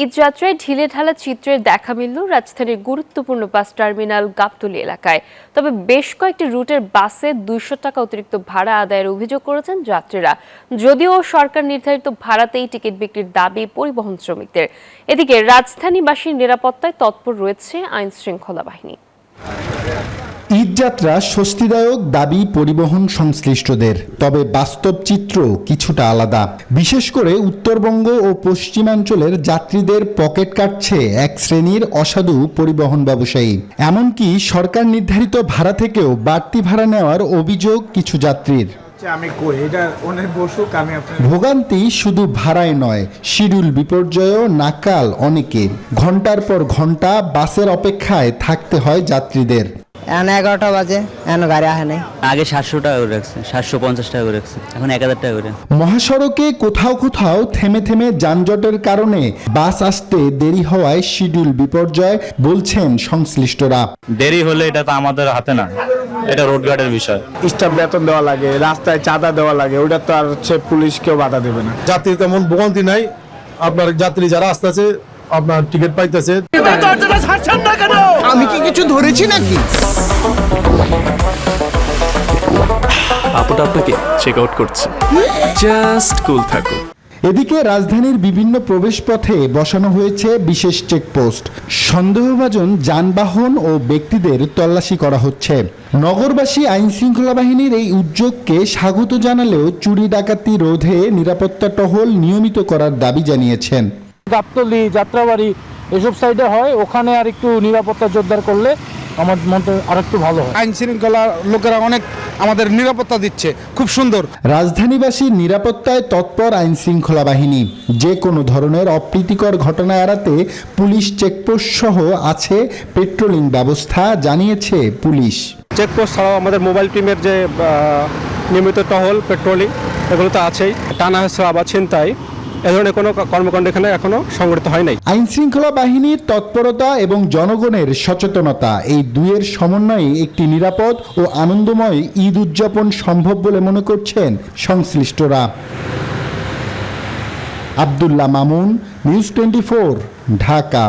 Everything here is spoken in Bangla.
ঈদযাত্রায় ঢিলেঢালা চিত্রের দেখা মিলল রাজধানীর গুরুত্বপূর্ণ বাস টার্মিনাল গাবতলী এলাকায়। তবে বেশ কয়েকটি রুটের বাসে ২০০ টাকা অতিরিক্ত ভাড়া আদায়ের অভিযোগ করেছেন যাত্রীরা। যদিও সরকার নির্ধারিত ভাড়াতেই টিকিট বিক্রির দাবি পরিবহন শ্রমিকদের। এদিকে রাজধানীবাসীর নিরাপত্তায় তৎপর রয়েছে আইন শৃঙ্খলা বাহিনী। ঈদযাত্রা স্বস্তিদায়ক দাবি পরিবহন সংশ্লিষ্টদের, তবে বাস্তব চিত্র কিছুটা আলাদা। বিশেষ করে উত্তরবঙ্গ ও পশ্চিমাঞ্চলের যাত্রীদের পকেট কাটছে এক শ্রেণীর অসাধু পরিবহন ব্যবসায়ী। এমনকি সরকার নির্ধারিত ভাড়া থেকেও বাড়তি ভাড়া নেওয়ার অভিযোগ কিছু যাত্রীর। ভোগান্তি শুধু ভাড়ায় নয়, শিডিউল বিপর্যয়ও নাকাল অনেকে। ঘন্টার পর ঘন্টা বাসের অপেক্ষায় থাকতে হয় যাত্রীদের। 11টা বাজে, এখন গাড়ি আসে নাই। আগে 700 টাকা করে রাখছে, 750 টাকা করে রাখছে, এখন 1000 টাকা করে। মহাসড়কে কোথাও কোথাও থেমে থেমে যানজটের কারণে বাস আসতে দেরি হওয়ায় শিডিউল বিপর্যয় বলছেন সংশ্লিষ্টরা। দেরি হলে এটা তো আমাদের হাতে না, এটা রোড গার্ডের বিষয়। স্টাফ বেতন দেওয়া লাগে, রাস্তায় চাঁদা দেওয়া লাগে, ওটা তো আর পুলিশ কেউ বাধা দেবে না। যাত্রীর তেমন ভোগান্তি নাই। আপনার যাত্রী যারা আসতেছে আপনার টিকিট পাইতেছে। আমি কি কিছু ধরেছি নাকি? আপুটা আপনাকে চেক আউট করছে, জাস্ট কুল থাকো। এদিকে রাজধানীর বিভিন্ন প্রবেশপথে বসানো হয়েছে বিশেষ চেকপোস্ট। সন্দেহভাজন যানবাহন ও ব্যক্তিদের তল্লাশি করা হচ্ছে। নগরবাসী আইন শৃঙ্খলা বাহিনীর এই উদ্যোগকে স্বাগত জানালেও চুরি ডাকাতি রোধে নিরাপত্তা টহল নিয়মিত করার দাবি জানিয়েছেন। গাবতলী, যাত্রাবাড়ি এসব সাইডে হয়, ওখানে আর একটু নিরাপত্তা জোরদার করলে আমার মতে আর একটু ভালো হয়। আইন শৃঙ্খলা লোকেরা অনেক আমাদের নিরাপত্তা দিচ্ছে, খুব সুন্দর। রাজধানীবাসীর নিরাপত্তায় তৎপর আইন শৃঙ্খলা বাহিনী। যে কোনো ধরনের অপ্রীতিকর ঘটনা এড়াতে পুলিশ চেকপোস্ট সহ আছে পেট্রোলিং ব্যবস্থা, জানিয়েছে পুলিশ। চেকপোস্ট ছাড়াও আমাদের মোবাইল টিমের যে নিয়মিত টহল, পেট্রোলিং এগুলো তো আছেই। টানা হেঁচড়া বা ছিনতাই এ ধরনের কোনো কর্মকাণ্ড এখানে এখনো সংঘটিত হয় নাই। আইন শৃঙ্খলা বাহিনীর তৎপরতা এবং জনগণের সচেতনতা, এই দুয়ের সমন্বয়ে একটি নিরাপদ ও আনন্দময় ঈদ উদযাপন সম্ভব বলে মনে করছেন সংশ্লিষ্টরা। আব্দুল্লাহ মামুন, নিউজ 24, ঢাকা।